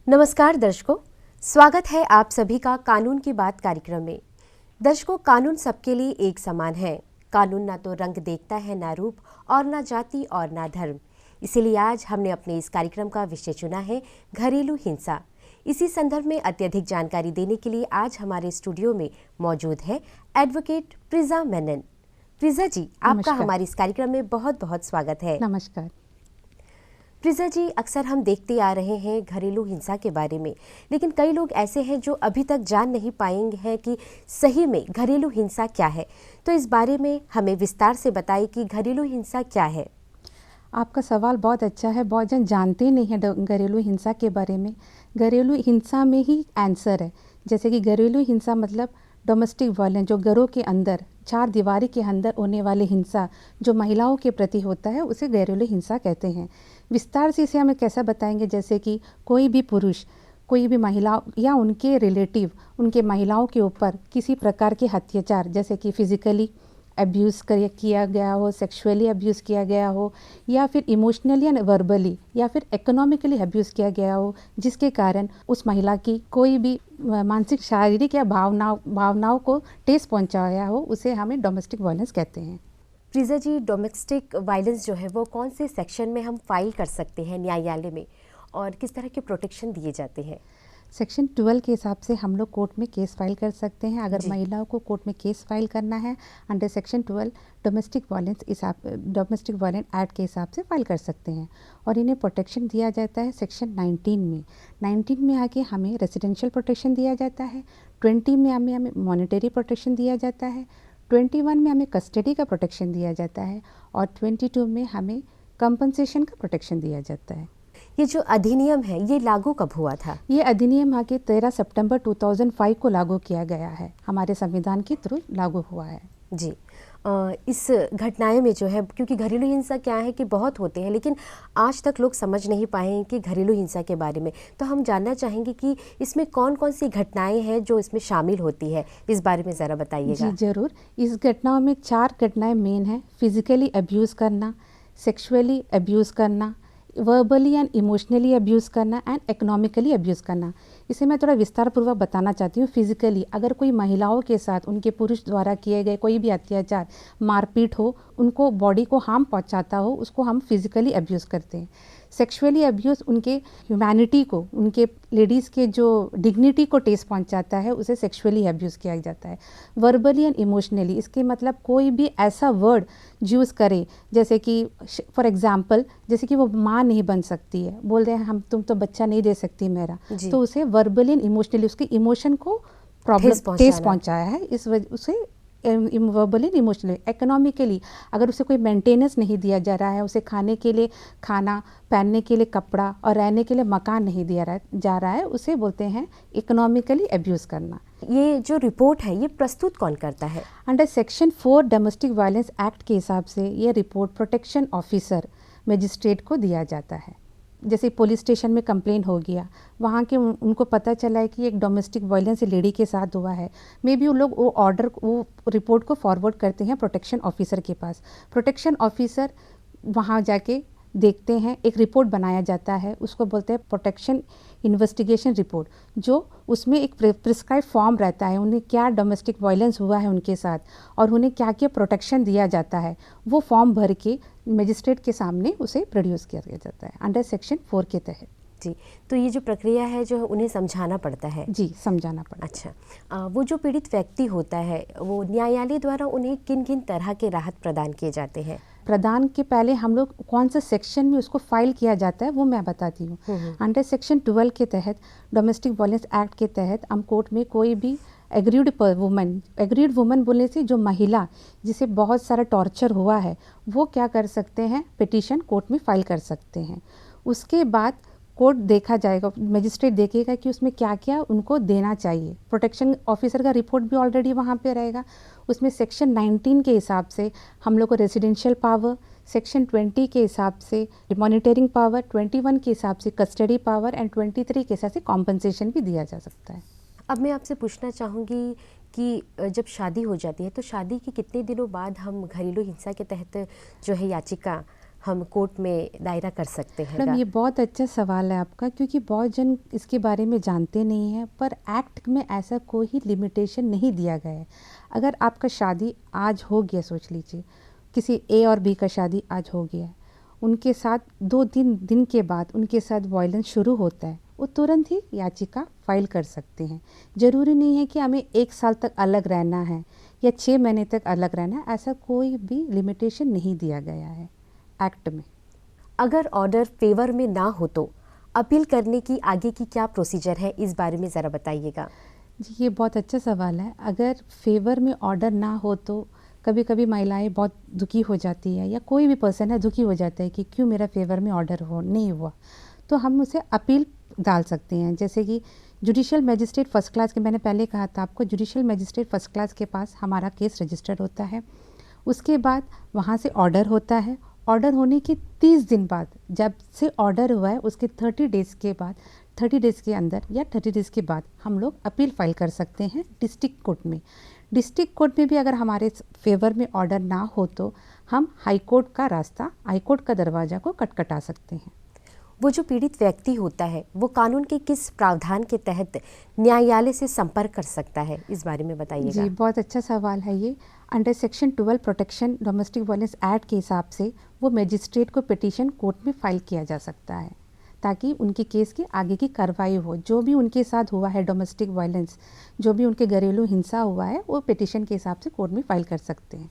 नमस्कार दर्शकों, स्वागत है आप सभी का कानून की बात कार्यक्रम में। दर्शकों, कानून सबके लिए एक समान है। कानून ना तो रंग देखता है, ना रूप, और ना जाति और ना धर्म। इसीलिए आज हमने अपने इस कार्यक्रम का विषय चुना है घरेलू हिंसा। इसी संदर्भ में अत्यधिक जानकारी देने के लिए आज हमारे स्टूडियो में मौजूद है एडवोकेट प्रिजा मेनन। प्रिजा जी, आपका हमारे इस कार्यक्रम में बहुत बहुत स्वागत है। नमस्कार। प्रिजा जी, अक्सर हम देखते आ रहे हैं घरेलू हिंसा के बारे में, लेकिन कई लोग ऐसे हैं जो अभी तक जान नहीं पाएंगे हैं कि सही में घरेलू हिंसा क्या है। तो इस बारे में हमें विस्तार से बताइए कि घरेलू हिंसा क्या है। आपका सवाल बहुत अच्छा है। बहुत जन जानते नहीं है घरेलू हिंसा के बारे में। घरेलू हिंसा में ही आंसर है। जैसे कि घरेलू हिंसा मतलब डोमेस्टिक वायलेंस, जो घरों के अंदर चार दीवारी के अंदर होने वाली हिंसा जो महिलाओं के प्रति होता है, उसे घरेलू हिंसा कहते हैं। विस्तार से इसे हमें कैसा बताएंगे, जैसे कि कोई भी पुरुष कोई भी महिला या उनके रिलेटिव उनके महिलाओं के ऊपर किसी प्रकार के अत्याचार, जैसे कि फिजिकली अब्यूज़ किया गया हो, सेक्सुअली अब्यूज़ किया गया हो, या फिर इमोशनली एंड वर्बली या फिर इकोनॉमिकली अब्यूज़ किया गया हो, जिसके कारण उस महिला की कोई भी मानसिक, शारीरिक या भावनाओं को ठेस पहुंचाया हो, उसे हमें डोमेस्टिक वायलेंस कहते हैं। प्रिजा जी, डोमेस्टिक वायलेंस जो है वो कौन से सेक्शन में हम फाइल कर सकते हैं न्यायालय में, और किस तरह के प्रोटेक्शन दिए जाते हैं? सेक्शन 12 के हिसाब से हम लोग कोर्ट में केस फाइल कर सकते हैं। अगर महिलाओं को कोर्ट में केस फाइल करना है under section 12 domestic violence act के हिसाब से फाइल कर सकते हैं। और इन्हें प्रोटेक्शन दिया जाता है सेक्शन 19 में आके हमें रेसिडेंशियल प्रोटेक्शन दिया जाता है। 20 में हमें मॉनेटरी प्रोटेक्शन दिया जाता है। 21 में हमें कस्टडी का प्रोटेक्शन दिया जाता है। और 22 में हमें कंपनसेशन का प्रोटेक्शन दिया जाता है। ये जो अधिनियम है ये लागू कब हुआ था? ये अधिनियम आगे 13 सितंबर 2005 को लागू किया गया है। हमारे संविधान के थ्रू लागू हुआ है। जी, इस घटनाएं में जो है, क्योंकि घरेलू हिंसा क्या है कि बहुत होते हैं, लेकिन आज तक लोग समझ नहीं पाए हैं कि घरेलू हिंसा के बारे में। तो हम जानना चाहेंगे कि इसमें कौन कौन सी घटनाएं हैं जो इसमें शामिल होती है, इस बारे में ज़रा बताइएगा। जी जरूर। इस घटनाओं में 4 घटनाएं मेन हैं। फिजिकली अब्यूज़ करना, सेक्सुअली अब्यूज़ करना, वर्बली एंड इमोशनली अब्यूज़ करना एंड इकोनॉमिकली अब्यूज़ करना। इसे मैं थोड़ा विस्तार पूर्वक बताना चाहती हूँ। फिजिकली, अगर कोई महिलाओं के साथ उनके पुरुष द्वारा किए गए कोई भी अत्याचार, मारपीट हो, उनको बॉडी को हार्म पहुँचाता हो, उसको हम फिजिकली अब्यूज़ करते हैं। सेक्सुअली अब्यूज़ उनके ह्यूमैनिटी को, उनके लेडीज़ के जो डिग्निटी को ठेस पहुंचाता है, उसे सेक्सुअली अब्यूज़ किया जाता है। वर्बली एंड इमोशनली, इसके मतलब कोई भी ऐसा वर्ड यूज़ करे, जैसे कि फॉर एग्जांपल, जैसे कि वो माँ नहीं बन सकती है, बोल रहे हैं तुम तो बच्चा नहीं दे सकती मेरा, तो उसे वर्बली एंड इमोशनली उसके इमोशन को प्रॉब्लम ठेस पहुंचाया है, इस वजह उसे वर्बली इमोशनली। इकोनॉमिकली, अगर उसे कोई मेंटेनेंस नहीं दिया जा रहा है, उसे खाने के लिए खाना, पहनने के लिए कपड़ा और रहने के लिए मकान नहीं दिया जा रहा है, उसे बोलते हैं इकोनॉमिकली अब्यूज़ करना। ये जो रिपोर्ट है ये प्रस्तुत कौन करता है? Under section 4 domestic violence act के हिसाब से ये रिपोर्ट प्रोटेक्शन ऑफिसर मजिस्ट्रेट को दिया जाता है। जैसे पुलिस स्टेशन में कंप्लेन हो गया, वहाँ के उनको पता चला है कि एक डोमेस्टिक वायलेंस लेडी के साथ हुआ है, मे बी वो लोग वो रिपोर्ट को फॉरवर्ड करते हैं प्रोटेक्शन ऑफिसर के पास। प्रोटेक्शन ऑफिसर वहाँ जाके देखते हैं, एक रिपोर्ट बनाया जाता है, उसको बोलते हैं प्रोटेक्शन इन्वेस्टिगेशन रिपोर्ट, जो उसमें एक प्रिस्क्राइब फॉर्म रहता है, उन्हें क्या डोमेस्टिक वायलेंस हुआ है उनके साथ और उन्हें क्या क्या प्रोटेक्शन दिया जाता है, वो फॉर्म भर के मजिस्ट्रेट के सामने उसे प्रोड्यूस किया जाता है अंडर सेक्शन 4 के तहत। जी, तो ये जो प्रक्रिया है जो उन्हें समझाना पड़ता है। जी, समझाना पड़ता है। अच्छा, वो जो पीड़ित व्यक्ति होता है, वो न्यायालय द्वारा उन्हें किन किन तरह के राहत प्रदान किए जाते हैं? प्रदान के पहले हम लोग कौन सा सेक्शन में उसको फाइल किया जाता है वो मैं बताती हूँ। अंडर सेक्शन 12 के तहत, डोमेस्टिक वायलेंस एक्ट के तहत, हम कोर्ट में कोई भी एग्रीड वुमन बोलने से जो महिला जिसे बहुत सारा टॉर्चर हुआ है, वो क्या कर सकते हैं, पिटीशन कोर्ट में फाइल कर सकते हैं। उसके बाद कोर्ट देखा जाएगा, मजिस्ट्रेट देखेगा कि उसमें क्या क्या उनको देना चाहिए। प्रोटेक्शन ऑफिसर का रिपोर्ट भी ऑलरेडी वहाँ पे रहेगा। उसमें सेक्शन 19 के हिसाब से हम लोग को रेसिडेंशियल पावर, सेक्शन 20 के हिसाब से मॉनिटरिंग पावर, 21 के हिसाब से कस्टडी पावर एंड 23 के हिसाब से कॉम्पनसेशन भी दिया जा सकता है। अब मैं आपसे पूछना चाहूँगी कि जब शादी हो जाती है तो शादी के कितने दिनों बाद हम घरेलू हिंसा के तहत जो है याचिका हम कोर्ट में दायरा कर सकते हैं? मैडम ये बहुत अच्छा सवाल है आपका, क्योंकि बहुत जन इसके बारे में जानते नहीं हैं, पर एक्ट में ऐसा कोई लिमिटेशन नहीं दिया गया है। अगर आपका शादी आज हो गया, सोच लीजिए किसी ए और बी का शादी आज हो गया है, उनके साथ 2-3 दिन के बाद उनके साथ वायलेंस शुरू होता है, वो तुरंत ही याचिका फाइल कर सकते हैं। ज़रूरी नहीं है कि हमें 1 साल तक अलग रहना है या 6 महीने तक अलग रहना है, ऐसा कोई भी लिमिटेशन नहीं दिया गया है एक्ट में। अगर ऑर्डर फेवर में ना हो तो अपील करने की आगे की क्या प्रोसीजर है, इस बारे में ज़रा बताइएगा। जी ये बहुत अच्छा सवाल है। अगर फेवर में ऑर्डर ना हो तो कभी कभी महिलाएं बहुत दुखी हो जाती है, या कोई भी पर्सन है दुखी हो जाता है कि क्यों मेरा फेवर में ऑर्डर नहीं हुआ, तो हम उसे अपील डाल सकते हैं। जैसे कि जुडिशियल मजिस्ट्रेट फर्स्ट क्लास के, मैंने पहले कहा था आपको, जुडिशियल मजिस्ट्रेट फर्स्ट क्लास के पास हमारा केस रजिस्टर्ड होता है। उसके बाद वहाँ से ऑर्डर होता है। ऑर्डर होने के 30 दिन बाद, जब से ऑर्डर हुआ है उसके 30 डेज़ के बाद, 30 डेज़ के अंदर या 30 डेज़ के बाद हम लोग अपील फाइल कर सकते हैं डिस्ट्रिक्ट कोर्ट में। डिस्ट्रिक्ट कोर्ट में भी अगर हमारे फेवर में ऑर्डर ना हो तो हम हाई कोर्ट का रास्ता, हाई कोर्ट का दरवाज़ा को खटखटा सकते हैं। वो जो पीड़ित व्यक्ति होता है वो कानून के किस प्रावधान के तहत न्यायालय से संपर्क कर सकता है, इस बारे में बताइएगा। जी बहुत अच्छा सवाल है ये। Under section 12 protection domestic violence act के हिसाब से वो मजिस्ट्रेट को पिटीशन कोर्ट में फाइल किया जा सकता है, ताकि उनके केस की आगे की कार्रवाई हो। जो भी उनके साथ हुआ है डोमेस्टिक वायलेंस, जो भी उनके घरेलू हिंसा हुआ है, वो पिटीशन के हिसाब से कोर्ट में फाइल कर सकते हैं।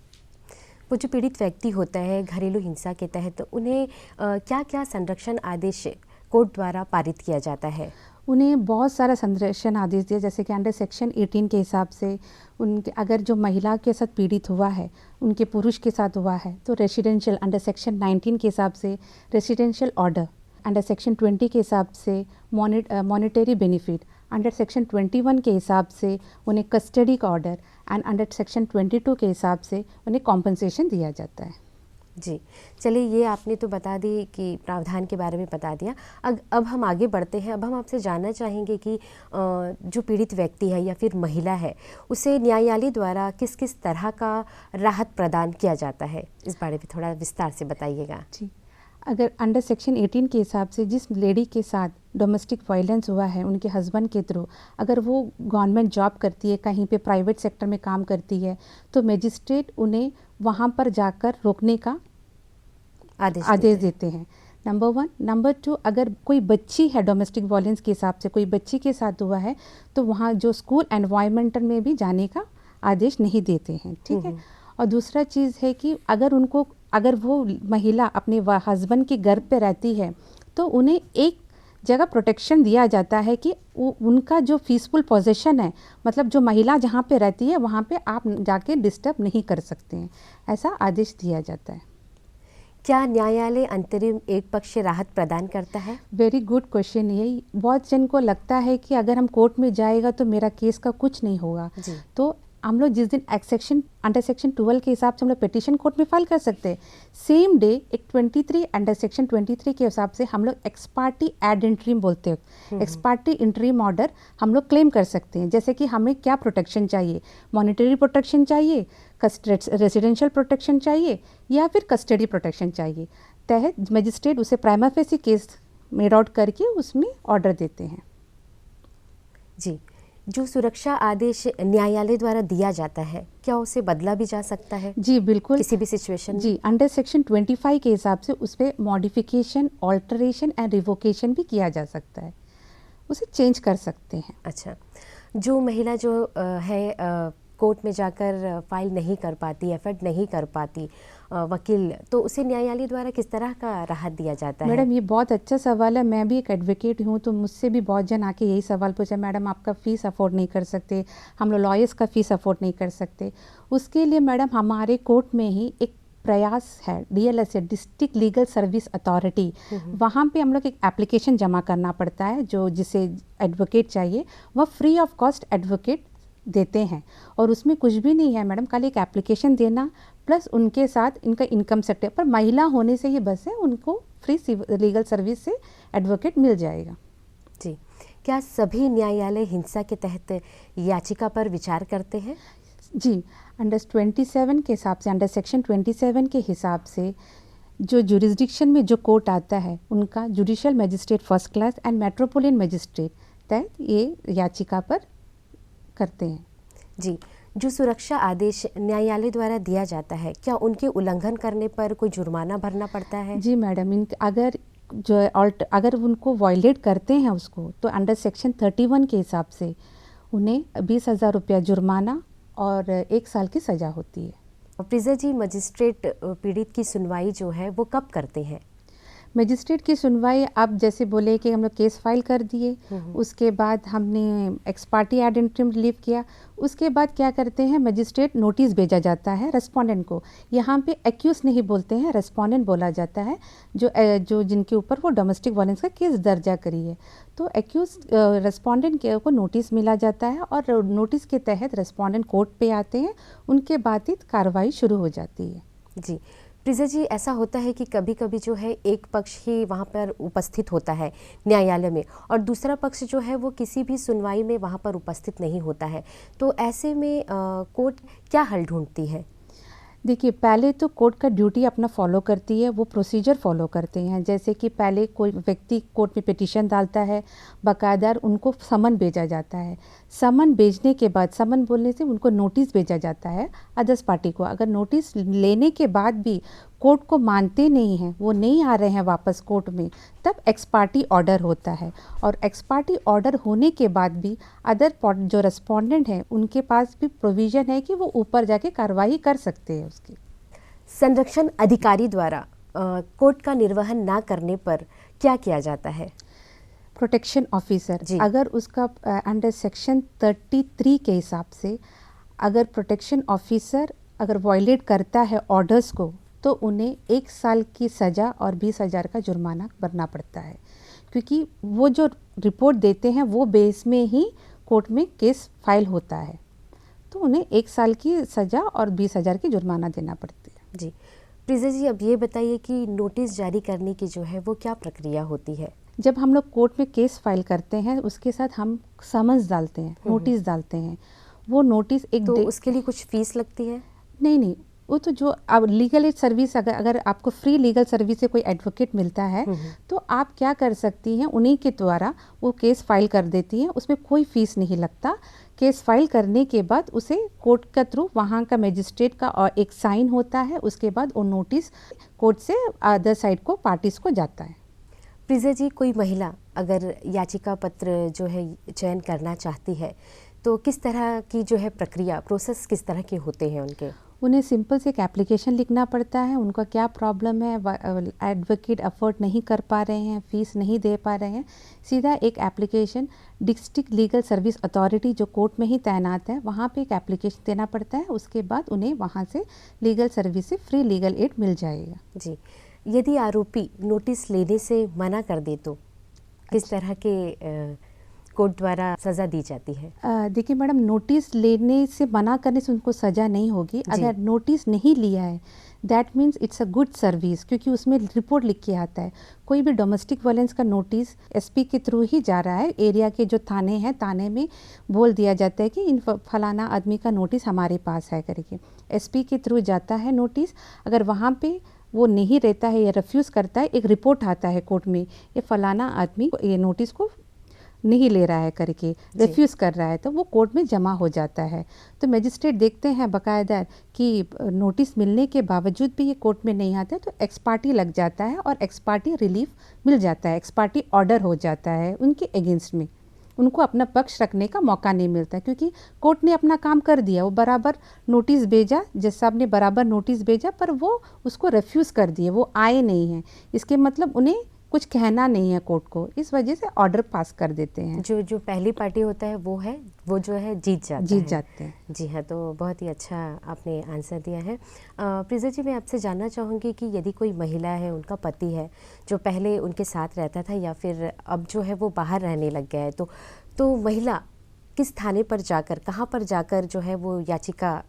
वो जो पीड़ित व्यक्ति होता है घरेलू हिंसा के तहत, उन्हें क्या क्या संरक्षण आदेश कोर्ट द्वारा पारित किया जाता है? उन्हें बहुत सारा संरक्षण आदेश दिया, जैसे कि अंडर सेक्शन 18 के हिसाब से उनके, अगर जो महिला के साथ पीड़ित हुआ है उनके पुरुष के साथ हुआ है तो रेसिडेंशियल, अंडर सेक्शन 19 के हिसाब से रेसिडेंशियल ऑर्डर, अंडर सेक्शन 20 के हिसाब से मॉनेटरी बेनिफिट, अंडर सेक्शन 21 के हिसाब से उन्हें कस्टडी का ऑर्डर, एंड अंडर सेक्शन 22 के हिसाब से उन्हें कॉम्पनसेशन दिया जाता है। जी चलिए, ये आपने तो बता दी कि प्रावधान के बारे में बता दिया। अब हम आगे बढ़ते हैं। अब हम आपसे जानना चाहेंगे कि जो पीड़ित व्यक्ति है या फिर महिला है, उसे न्यायालय द्वारा किस किस तरह का राहत प्रदान किया जाता है, इस बारे में थोड़ा विस्तार से बताइएगा। जी, अगर अंडर सेक्शन 18 के हिसाब से जिस लेडी के साथ डोमेस्टिक वायलेंस हुआ है उनके हस्बैंड के थ्रू, अगर वो गवर्नमेंट जॉब करती है, कहीं पे प्राइवेट सेक्टर में काम करती है, तो मजिस्ट्रेट उन्हें वहाँ पर जाकर रोकने का आदेश देते हैं। नंबर 1। नंबर 2, अगर कोई बच्ची है डोमेस्टिक वायलेंस के हिसाब से कोई बच्ची के साथ हुआ है तो वहाँ जो स्कूल एनवायरमेंटल में भी जाने का आदेश नहीं देते हैं, ठीक है। और दूसरा चीज़ है कि अगर वो महिला अपने हस्बैंड के घर पे रहती है तो उन्हें एक जगह प्रोटेक्शन दिया जाता है कि उनका जो पीसफुल पोजीशन है, मतलब जो महिला जहाँ पे रहती है वहाँ पे आप जाके डिस्टर्ब नहीं कर सकते हैं, ऐसा आदेश दिया जाता है। क्या न्यायालय अंतरिम एक पक्ष राहत प्रदान करता है? Very good question. यही बहुत जन को लगता है कि अगर हम कोर्ट में जाएगा तो मेरा केस का कुछ नहीं होगा। तो हम लोग जिस दिन अंडर सेक्शन 12 के हिसाब से हम लोग पिटीशन कोर्ट में फाइल कर सकते हैं, सेम डे एक 23 अंडर सेक्शन 23 के हिसाब से हम लोग एक्स पार्टी एड इंटरिम बोलते हैं, एक्स पार्टी इंटरिम ऑर्डर हम लोग क्लेम कर सकते हैं। जैसे कि हमें क्या प्रोटेक्शन चाहिए, मॉनेटरी प्रोटेक्शन चाहिए, रेसिडेंशियल प्रोटेक्शन चाहिए, या फिर कस्टडी प्रोटेक्शन चाहिए, तहत मजिस्ट्रेट उसे prima facie case made out करके उसमें ऑर्डर देते हैं। जी, जो सुरक्षा आदेश न्यायालय द्वारा दिया जाता है, क्या उसे बदला भी जा सकता है? जी बिल्कुल, किसी भी सिचुएशन। जी, अंडर सेक्शन 25 के हिसाब से उस पर मॉडिफिकेशन, ऑल्टरेशन एंड रिवोकेशन भी किया जा सकता है, उसे चेंज कर सकते हैं। अच्छा, जो महिला जो है कोर्ट में जाकर फाइल नहीं कर पाती, एफर्ट नहीं कर पाती वकील, तो उसे न्यायालय द्वारा किस तरह का राहत दिया जाता है? मैडम ये बहुत अच्छा सवाल है। मैं भी एक एडवोकेट हूँ, तो मुझसे भी बहुत जन आके यही सवाल पूछा, मैडम आपका फ़ीस अफोर्ड नहीं कर सकते, हम लोग लॉयर्स का फ़ीस अफोर्ड नहीं कर सकते। उसके लिए मैडम हमारे कोर्ट में ही एक प्रयास है, DLSA, district legal service authority, वहाँ पे हम लोग एक एप्लीकेशन जमा करना पड़ता है, जो जिसे एडवोकेट चाहिए वह फ्री ऑफ कॉस्ट एडवोकेट देते हैं। और उसमें कुछ भी नहीं है मैडम, कल एक एप्लीकेशन देना प्लस उनके साथ इनका इनकम सेक्टर पर महिला होने से ये बस है, उनको फ्री लीगल सर्विस से एडवोकेट मिल जाएगा। जी, क्या सभी न्यायालय हिंसा के तहत याचिका पर विचार करते हैं? जी, अंडर 27 के हिसाब से, अंडर सेक्शन 27 के हिसाब से जो जुरिस्डिक्शन में जो कोर्ट आता है उनका judicial magistrate first class and metropolitan magistrate तहत ये याचिका पर करते हैं। जी, जो सुरक्षा आदेश न्यायालय द्वारा दिया जाता है, क्या उनके उल्लंघन करने पर कोई जुर्माना भरना पड़ता है? जी मैडम, अगर उनको वायलेट करते हैं उसको, तो अंडर सेक्शन 31 के हिसाब से उन्हें 20,000 रुपया जुर्माना और 1 साल की सज़ा होती है। प्रिजा जी, मजिस्ट्रेट पीड़ित की सुनवाई जो है वो कब करते हैं? मजिस्ट्रेट की सुनवाई, आप जैसे बोले कि हम लोग केस फाइल कर दिए, उसके बाद हमने ex parte ad interim relief किया, उसके बाद क्या करते हैं, मजिस्ट्रेट नोटिस भेजा जाता है रेस्पोंडेंट को। यहाँ पे एक्यूज नहीं बोलते हैं, रेस्पोंडेंट बोला जाता है, जो जिनके ऊपर वो डोमेस्टिक वायलेंस का केस दर्जा करी है। तो एक्यूज रेस्पोंडेंट को नोटिस मिला जाता है और नोटिस के तहत रेस्पोंडेंट कोर्ट पे आते हैं, उनके बाद ही कार्रवाई शुरू हो जाती है। जी, प्रिजा जी, ऐसा होता है कि कभी कभी जो है एक पक्ष ही वहाँ पर उपस्थित होता है न्यायालय में और दूसरा पक्ष जो है वो किसी भी सुनवाई में वहाँ पर उपस्थित नहीं होता है, तो ऐसे में कोर्ट क्या हल ढूंढती है? देखिए, पहले तो कोर्ट का ड्यूटी अपना फॉलो करती है, वो प्रोसीजर फॉलो करते हैं। जैसे कि पहले कोई व्यक्ति कोर्ट में पिटीशन डालता है, बाकायदा उनको समन भेजा जाता है। समन भेजने के बाद, समन बोलने से उनको नोटिस भेजा जाता है अदर्स पार्टी को। अगर नोटिस लेने के बाद भी कोर्ट को मानते नहीं हैं, वो नहीं आ रहे हैं वापस कोर्ट में, तब एक्स पार्टी ऑर्डर होता है। और एक्स पार्टी ऑर्डर होने के बाद भी अदर जो रेस्पोंडेंट हैं उनके पास भी प्रोविज़न है कि वो ऊपर जाके कार्रवाई कर सकते हैं उसकी। संरक्षण अधिकारी द्वारा कोर्ट का निर्वहन ना करने पर क्या किया जाता है? प्रोटेक्शन ऑफिसर, अगर उसका अंडर सेक्शन 33 के हिसाब से अगर प्रोटेक्शन ऑफिसर अगर वायलेट करता है ऑर्डर्स को, तो उन्हें 1 साल की सज़ा और 20,000 का जुर्माना भरना पड़ता है, क्योंकि वो जो रिपोर्ट देते हैं वो बेस में ही कोर्ट में केस फाइल होता है। तो उन्हें 1 साल की सज़ा और 20,000 की जुर्माना देना पड़ती है। जी, प्रिजा जी, अब ये बताइए कि नोटिस जारी करने की जो है वो क्या प्रक्रिया होती है? जब हम लोग कोर्ट में केस फाइल करते हैं, उसके साथ हम समन्स डालते हैं, नोटिस डालते हैं। वो नोटिस तो उसके लिए कुछ फीस लगती है? नहीं, वो तो जो अब लीगल एड सर्विस, अगर आपको फ्री लीगल सर्विस से कोई एडवोकेट मिलता है, तो आप क्या कर सकती हैं, उन्हीं के द्वारा वो केस फाइल कर देती हैं, उसमें कोई फीस नहीं लगता। केस फाइल करने के बाद उसे कोर्ट के थ्रू वहाँ का मजिस्ट्रेट का और एक साइन होता है, उसके बाद वो नोटिस कोर्ट से अदर साइड को पार्टीज को जाता है। प्रिजा जी, कोई महिला अगर याचिका पत्र जो है चयन करना चाहती है, तो किस तरह की जो है प्रक्रिया, प्रोसेस किस तरह के होते हैं उनके? उन्हें सिंपल से एक एप्लीकेशन लिखना पड़ता है, उनका क्या प्रॉब्लम है, एडवोकेट अफोर्ड नहीं कर पा रहे हैं, फीस नहीं दे पा रहे हैं, सीधा एक application district legal service authority जो कोर्ट में ही तैनात है, वहाँ पे एक एप्लीकेशन देना पड़ता है। उसके बाद उन्हें वहाँ से लीगल सर्विस से फ्री लीगल एड मिल जाएगा। जी, यदि आरोपी नोटिस लेने से मना कर दे तो किस तरह के कोर्ट द्वारा सज़ा दी जाती है? देखिए मैडम, नोटिस लेने से मना करने से उनको सज़ा नहीं होगी। अगर नोटिस नहीं लिया है, that means it's a good service, क्योंकि उसमें रिपोर्ट लिख के आता है। कोई भी डोमेस्टिक वायलेंस का नोटिस एसपी के थ्रू ही जा रहा है, एरिया के जो थाने हैं, थाने में बोल दिया जाता है कि इन फलाना आदमी का नोटिस हमारे पास है करके, एसपी के थ्रू जाता है नोटिस। अगर वहाँ पे वो नहीं रहता है या रिफ्यूज़ करता है, एक रिपोर्ट आता है कोर्ट में, ये फलाना आदमी ये नोटिस को नहीं ले रहा है करके रिफ्यूज़ कर रहा है, तो वो कोर्ट में जमा हो जाता है। तो मजिस्ट्रेट देखते हैं बाकायदा कि नोटिस मिलने के बावजूद भी ये कोर्ट में नहीं आता है, तो एक्स पार्टी लग जाता है और एक्स पार्टी रिलीफ मिल जाता है, एक्स पार्टी ऑर्डर हो जाता है उनके अगेंस्ट में। उनको अपना पक्ष रखने का मौका नहीं मिलता, क्योंकि कोर्ट ने अपना काम कर दिया, वो बराबर नोटिस भेजा, जज साहब ने बराबर नोटिस भेजा, पर वो उसको रिफ्यूज़ कर दिए, वो आए नहीं हैं। इसके मतलब उन्हें कुछ कहना नहीं है कोर्ट को, इस वजह से ऑर्डर पास कर देते हैं। जो पहली पार्टी होता है वो जो है जीत जाते हैं। जी हाँ, तो बहुत ही अच्छा आपने आंसर दिया है। प्रिजा जी, मैं आपसे जानना चाहूँगी कि यदि कोई महिला है, उनका पति है जो पहले उनके साथ रहता था या फिर अब जो है वो बाहर रहने लग गया है, तो महिला किस थाने पर जाकर, कहाँ पर जाकर जो है वो याचिका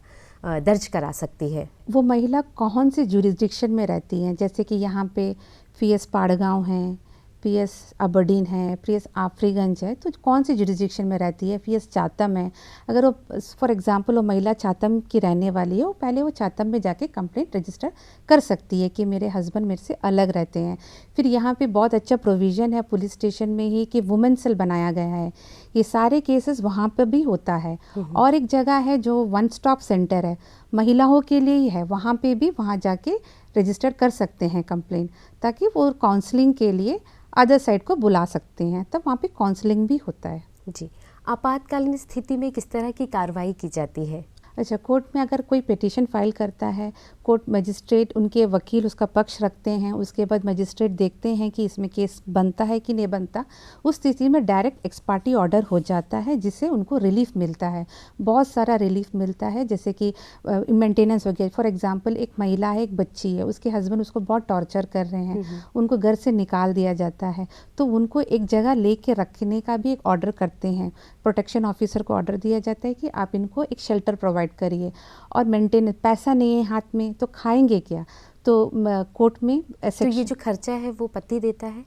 दर्ज करा सकती है? वो महिला कौन से जुरिस्डिक्शन में रहती हैं, जैसे कि यहाँ पे फीएस पाड़गांव हैं, पीएस अबरडीन है, पीएस आफरीगंज है, तो कौन सी जुरिस्डिक्शन में रहती है, पीएस चातम है। अगर वो फॉर एग्जांपल वो महिला चातम की रहने वाली है, वो पहले वो चातम में जाके कंप्लेंट रजिस्टर कर सकती है कि मेरे हस्बैंड मेरे से अलग रहते हैं। फिर यहाँ पे बहुत अच्छा प्रोविज़न है पुलिस स्टेशन में ही कि वुमेन सेल बनाया गया है, ये सारे केसेस वहाँ पर भी होता है। और एक जगह है जो वन स्टॉप सेंटर है, महिलाओं के लिए ही है, वहाँ पे भी वहाँ जाके रजिस्टर कर सकते हैं कंप्लेंट, ताकि वो काउंसलिंग के लिए अदर साइड को बुला सकते हैं, तब वहाँ पे काउंसलिंग भी होता है। जी, आपातकालीन स्थिति में किस तरह की कार्रवाई की जाती है? अच्छा, कोर्ट में अगर कोई पिटीशन फाइल करता है, कोर्ट मजिस्ट्रेट उनके वकील उसका पक्ष रखते हैं, उसके बाद मजिस्ट्रेट देखते हैं कि इसमें केस बनता है कि नहीं बनता। उस स्थिति में डायरेक्ट एक्स पार्टी ऑर्डर हो जाता है, जिससे उनको रिलीफ मिलता है, बहुत सारा रिलीफ मिलता है। जैसे कि मेंटेनेंस हो गया, फॉर एग्जांपल एक महिला है, एक बच्ची है, उसके हस्बैंड उसको बहुत टॉर्चर कर रहे हैं, उनको घर से निकाल दिया जाता है, तो उनको एक जगह ले के रखने का भी एक ऑर्डर करते हैं। प्रोटेक्शन ऑफिसर को ऑर्डर दिया जाता है कि आप इनको एक शेल्टर प्रोवाइड करिए। और मेंटेनेंस, पैसा नहीं है हाथ में तो खाएंगे क्या, तो कोर्ट में तो ये जो खर्चा है वो पति देता है,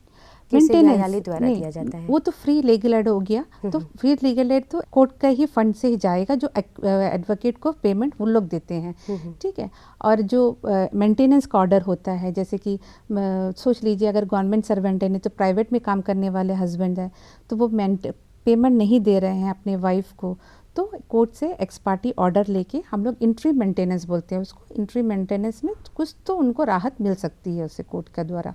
किसी न्यायालय द्वारा दिया जाता है? वो तो फ्री लीगल एड हो गया, तो फ्री लीगल एड तो कोर्ट का ही फंड से ही जाएगा, जो एडवोकेट को पेमेंट वो लोग देते हैं, ठीक है। और जो मेंटेनेंस का ऑर्डर होता है, जैसे कि सोच लीजिए अगर गवर्नमेंट सर्वेंट है, नहीं तो प्राइवेट में काम करने वाले हस्बैंड है, तो वो पेमेंट नहीं दे रहे हैं अपने वाइफ को, तो कोर्ट से एक्स पार्टी ऑर्डर लेके, हम लोग इंट्री मेंटेनेंस बोलते हैं उसको, इंट्री मेंटेनेंस में कुछ तो उनको राहत मिल सकती है उससे कोर्ट का द्वारा।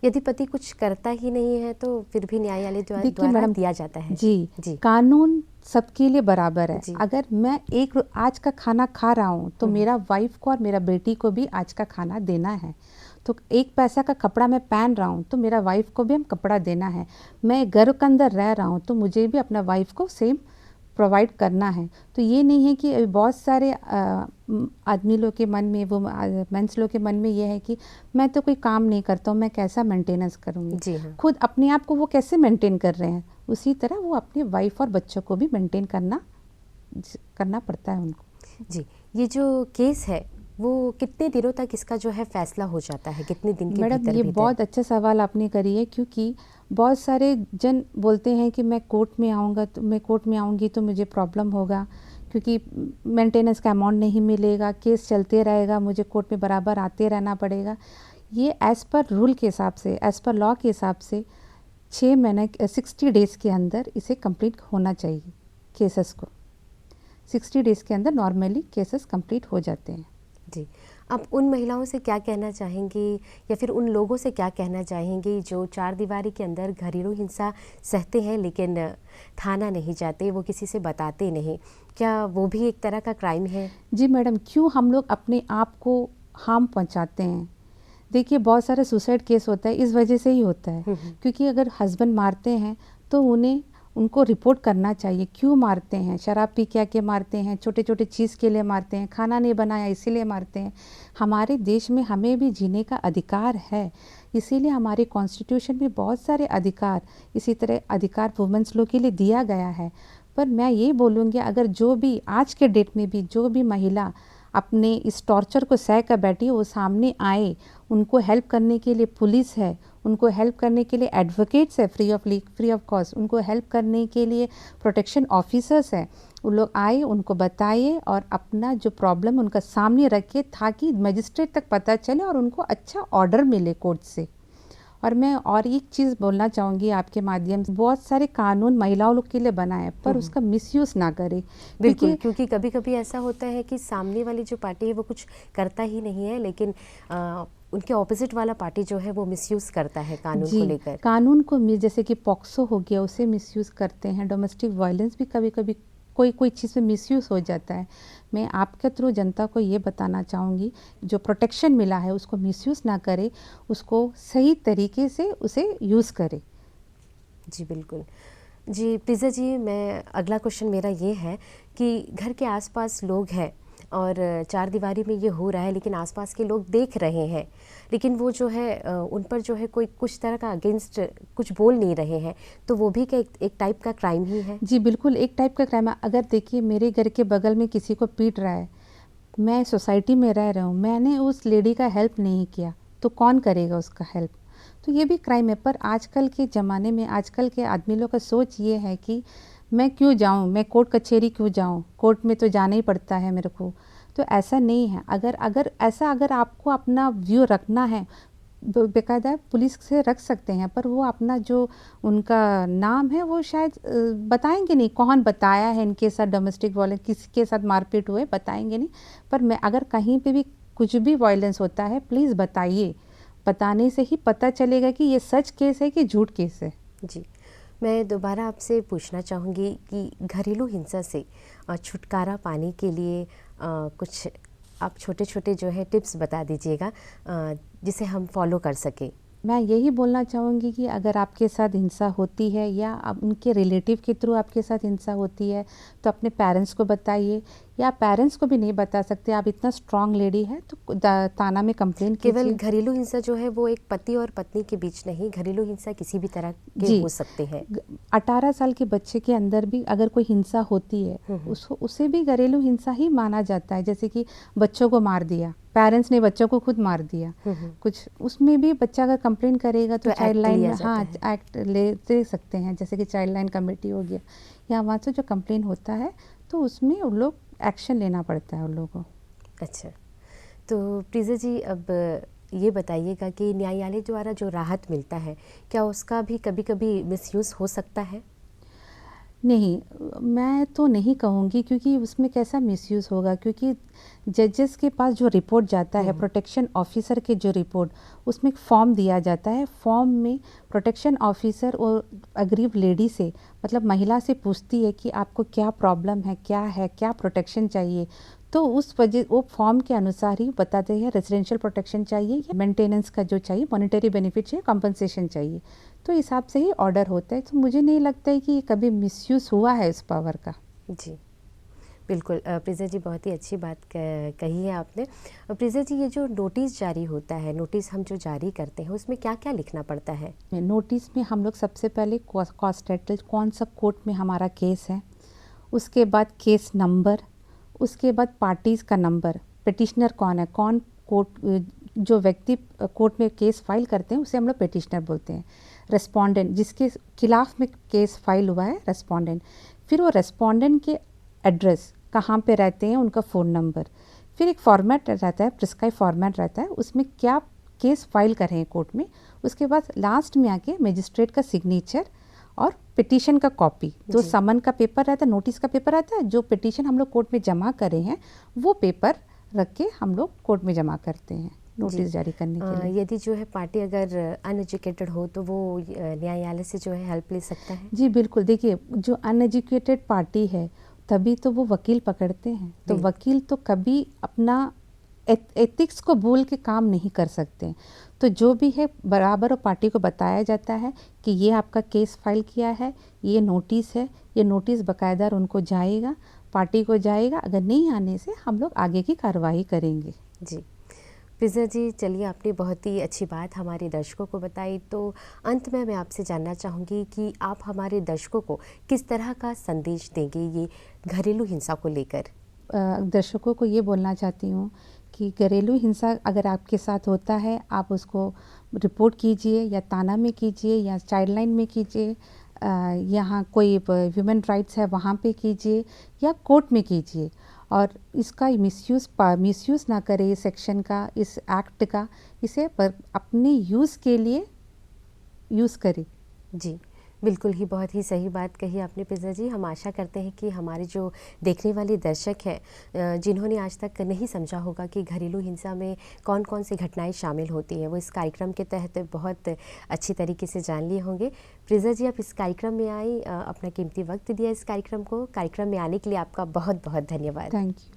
यदि पति कुछ करता ही नहीं है तो फिर भी न्यायालय द्वारा मैडम दिया जाता है? जी, कानून सबके लिए बराबर है। अगर मैं एक आज का खाना खा रहा हूँ तो मेरा वाइफ को और मेरा बेटी को भी आज का खाना देना है। तो एक पैसा का कपड़ा मैं पहन रहा हूँ तो मेरा वाइफ को भी हम कपड़ा देना है। मैं घर के अंदर रह रहा हूँ तो मुझे भी अपना वाइफ को सेम प्रोवाइड करना है। तो ये नहीं है कि बहुत सारे आदमी लोग के मन में, वो मेंस लोग के मन में ये है कि मैं तो कोई काम नहीं करता हूँ, मैं कैसा मेंटेनेंस करूँगी। जी हाँ। खुद अपने आप को वो कैसे मेंटेन कर रहे हैं, उसी तरह वो अपने वाइफ और बच्चों को भी मेंटेन करना पड़ता है उनको। जी, ये जो केस है वो कितने दिनों तक इसका जो है फैसला हो जाता है, कितने दिन के मैडम भीतर? ये बहुत अच्छा सवाल आपने करी है, क्योंकि बहुत सारे जन बोलते हैं कि मैं कोर्ट में आऊँगी तो मुझे प्रॉब्लम होगा, क्योंकि मेंटेनेंस का अमाउंट नहीं मिलेगा, केस चलते रहेगा, मुझे कोर्ट में बराबर आते रहना पड़ेगा। ये एज़ पर रूल के हिसाब से, एज़ पर लॉ के हिसाब से 6 महीने 60 डेज़ के अंदर इसे कंप्लीट होना चाहिए केसेस को। 60 डेज़ के अंदर नॉर्मली केसेस कंप्लीट हो जाते हैं। जी, अब उन महिलाओं से क्या कहना चाहेंगी, या फिर उन लोगों से क्या कहना चाहेंगी जो चार दीवारी के अंदर घरेलू हिंसा सहते हैं लेकिन थाना नहीं जाते, वो किसी से बताते नहीं? क्या वो भी एक तरह का क्राइम है? जी मैडम, क्यों हम लोग अपने आप को हार्म पहुंचाते हैं? देखिए, बहुत सारे सुसाइड केस होता है, इस वजह से ही होता है, क्योंकि अगर हस्बैंड मारते हैं तो उनको रिपोर्ट करना चाहिए, क्यों मारते हैं, शराब पी के मारते हैं, छोटे छोटे चीज़ के लिए मारते हैं, खाना नहीं बनाया इसीलिए मारते हैं। हमारे देश में हमें भी जीने का अधिकार है, इसीलिए हमारे कॉन्स्टिट्यूशन में बहुत सारे अधिकार, इसी तरह अधिकार वुमेन्स लोग के लिए दिया गया है। पर मैं ये बोलूँगी, अगर जो भी आज के डेट में भी जो भी महिला अपने इस टॉर्चर को सह कर बैठी, वो सामने आए, उनको हेल्प करने के लिए पुलिस है, उनको हेल्प करने के लिए एडवोकेट्स है फ्री ऑफ कॉस्ट, उनको हेल्प करने के लिए प्रोटेक्शन ऑफिसर्स है, उन लोग आए, उनको बताइए और अपना जो प्रॉब्लम उनका सामने रखिए, ताकि मजिस्ट्रेट तक पता चले और उनको अच्छा ऑर्डर मिले कोर्ट से। और मैं और एक चीज़ बोलना चाहूँगी आपके माध्यम से, बहुत सारे कानून महिलाओं लोग के लिए बना है, पर उसका मिसयूज़ ना करें। बिल्कुल, क्योंकि कभी कभी ऐसा होता है कि सामने वाली जो पार्टी है वो कुछ करता ही नहीं है, लेकिन उनके ऑपोजिट वाला पार्टी जो है वो मिसयूज़ करता है कानून को लेकर। कानून को जैसे कि पॉक्सो हो गया, उसे मिसयूज़ करते हैं। डोमेस्टिक वायलेंस भी कभी कभी कोई चीज़ में मिसयूज़ हो जाता है। मैं आपके थ्रू जनता को ये बताना चाहूँगी, जो प्रोटेक्शन मिला है उसको मिसयूज़ ना करे, उसको सही तरीके से उसे यूज़ करे। जी बिल्कुल। जी प्रीजा जी, मैं अगला क्वेश्चन मेरा ये है कि घर के आसपास लोग हैं और चार दीवारी में ये हो रहा है, लेकिन आसपास के लोग देख रहे हैं, लेकिन वो जो है उन पर जो है कोई कुछ तरह का अगेंस्ट कुछ बोल नहीं रहे हैं, तो वो भी क्या एक टाइप का क्राइम ही है? जी बिल्कुल, एक टाइप का क्राइम है। अगर देखिए, मेरे घर के बगल में किसी को पीट रहा है, मैं सोसाइटी में रह रहा हूँ, मैंने उस लेडी का हेल्प नहीं किया, तो कौन करेगा उसका हेल्प? तो ये भी क्राइम है। पर आजकल के ज़माने में आजकल के आदमी लोग का सोच ये है कि मैं क्यों जाऊँ, मैं कोर्ट कचहरी क्यों जाऊँ, कोर्ट में तो जाना ही पड़ता है मेरे को। तो ऐसा नहीं है। अगर आपको अपना व्यू रखना है, बेकायदा पुलिस से रख सकते हैं, पर वो अपना जो उनका नाम है वो शायद बताएंगे नहीं, कौन बताया है इनके साथ डोमेस्टिक वायलेंस, किसके साथ मारपीट हुए, बताएंगे नहीं। पर मैं अगर कहीं पे भी कुछ भी वायलेंस होता है, प्लीज़ बताइए। बताने से ही पता चलेगा कि ये सच केस है कि झूठ केस है। जी, मैं दोबारा आपसे पूछना चाहूँगी कि घरेलू हिंसा से छुटकारा पाने के लिए कुछ आप छोटे छोटे जो है टिप्स बता दीजिएगा जिसे हम फॉलो कर सकें। मैं यही बोलना चाहूँगी कि अगर आपके साथ हिंसा होती है या अब उनके रिलेटिव के थ्रू आपके साथ हिंसा होती है तो अपने पेरेंट्स को बताइए, या पेरेंट्स को भी नहीं बता सकते, आप इतना स्ट्रांग लेडी है तो थाना में कंप्लेन कीजिए। केवल घरेलू हिंसा जो है वो एक पति और पत्नी के बीच नहीं, घरेलू हिंसा किसी भी तरह के हो सकते हैं। 18 साल के बच्चे के अंदर भी अगर कोई हिंसा होती है उसे भी घरेलू हिंसा ही माना जाता है। जैसे कि बच्चों को मार दिया, पेरेंट्स ने बच्चों को खुद मार दिया, कुछ उसमें भी बच्चा अगर कंप्लेन करेगा तो चाइल्ड लाइन, हाँ, एक्ट ले सकते हैं। जैसे कि चाइल्ड लाइन कमेटी हो गया, या वहाँ से जो कंप्लेन होता है तो उसमें उन लोग एक्शन लेना पड़ता है उन लोगों को। अच्छा, तो प्रीजा जी अब ये बताइएगा कि न्यायालय द्वारा जो राहत मिलता है क्या उसका भी कभी कभी मिसयूज़ हो सकता है? नहीं, मैं तो नहीं कहूँगी, क्योंकि उसमें कैसा मिसयूज़ होगा, क्योंकि जजेस के पास जो रिपोर्ट जाता है, प्रोटेक्शन ऑफिसर के जो रिपोर्ट, उसमें एक फॉर्म दिया जाता है। फॉर्म में प्रोटेक्शन ऑफिसर और अग्रीव लेडी से, मतलब महिला से पूछती है कि आपको क्या प्रॉब्लम है, क्या प्रोटेक्शन चाहिए। तो उस वजह वो फॉर्म के अनुसार ही बताते हैं रेजिडेंशियल प्रोटेक्शन चाहिए या मेंटेनेंस का जो चाहिए, मॉनेटरी बेनिफिट चाहिए, कंपनसेशन चाहिए। तो हिसाब से ही ऑर्डर होता है। तो मुझे नहीं लगता है कि कभी मिसयूज़ हुआ है इस पावर का। जी बिल्कुल, प्रीजा जी बहुत ही अच्छी बात कही है आपने। प्रीजा जी, ये जो नोटिस जारी होता है, नोटिस हम जो जारी करते हैं उसमें क्या क्या लिखना पड़ता है? नोटिस में हम लोग सबसे पहले कॉस्ट टाइटल, कौन सा कोर्ट में हमारा केस है, उसके बाद केस नंबर, उसके बाद पार्टीज़ का नंबर, पिटिशनर कौन है, कौन कोर्ट, जो व्यक्ति कोर्ट में केस फाइल करते हैं उसे हम लोग पिटिशनर बोलते हैं। रेस्पोंडेंट, जिसके खिलाफ में केस फाइल हुआ है, रेस्पोंडेंट। फिर वो रेस्पोंडेंट के एड्रेस, कहाँ पे रहते हैं, उनका फ़ोन नंबर। फिर एक फॉर्मेट रहता है, प्रिस्क्राइब फॉर्मेट रहता है, उसमें क्या केस फाइल कर रहे हैं कोर्ट में। उसके बाद लास्ट में आके मजिस्ट्रेट का सिग्नेचर और पिटीशन का कॉपी, जो समन का पेपर रहता है, नोटिस का पेपर रहता है, जो पिटीशन हम लोग कोर्ट में जमा करे हैं वो पेपर रख के हम लोग कोर्ट में जमा करते हैं नोटिस जारी करने के लिए। यदि जो है पार्टी अगर अनएजुकेटेड हो तो वो न्यायालय से जो है हेल्प ले सकता है? जी बिल्कुल, देखिए जो अनएजुकेटेड पार्टी है तभी तो वो वकील पकड़ते हैं। तो वकील तो कभी अपना एथिक्स को भूल के काम नहीं कर सकते। तो जो भी है बराबर और पार्टी को बताया जाता है कि ये आपका केस फाइल किया है, ये नोटिस है, ये नोटिस बाकायदा उनको जाएगा, पार्टी को जाएगा। अगर नहीं आने से हम लोग आगे की कार्रवाई करेंगे। जी प्रीजा जी, चलिए आपने बहुत ही अच्छी बात हमारे दर्शकों को बताई। तो अंत में मैं आपसे जानना चाहूँगी कि आप हमारे दर्शकों को किस तरह का संदेश देंगे ये घरेलू हिंसा को लेकर? दर्शकों को ये बोलना चाहती हूँ कि घरेलू हिंसा अगर आपके साथ होता है, आप उसको रिपोर्ट कीजिए, या थाना में कीजिए, या चाइल्ड लाइन में कीजिए, यहाँ कोई ह्यूमन राइट्स है वहाँ पे कीजिए, या कोर्ट में कीजिए। और इसका मिसयूज़ ना करें इस सेक्शन का, इस एक्ट का, इसे पर अपने यूज़ के लिए यूज़ करें। जी बिल्कुल ही बहुत ही सही बात कही आपने प्रीजा जी। हम आशा करते हैं कि हमारे जो देखने वाले दर्शक हैं जिन्होंने आज तक नहीं समझा होगा कि घरेलू हिंसा में कौन कौन सी घटनाएं शामिल होती हैं, वो इस कार्यक्रम के तहत बहुत अच्छी तरीके से जान लिए होंगे। प्रीजा जी, आप इस कार्यक्रम में आई, अपना कीमती वक्त दिया इस कार्यक्रम में आने के लिए आपका बहुत बहुत धन्यवाद। Thank you.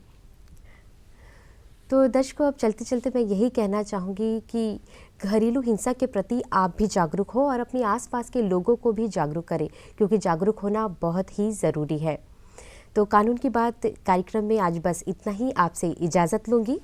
तो दर्शकों, अब चलते चलते मैं यही कहना चाहूँगी कि घरेलू हिंसा के प्रति आप भी जागरूक हो और अपने आसपास के लोगों को भी जागरूक करें, क्योंकि जागरूक होना बहुत ही ज़रूरी है। तो कानून की बात कार्यक्रम में आज बस इतना ही। आपसे इजाज़त लूँगी।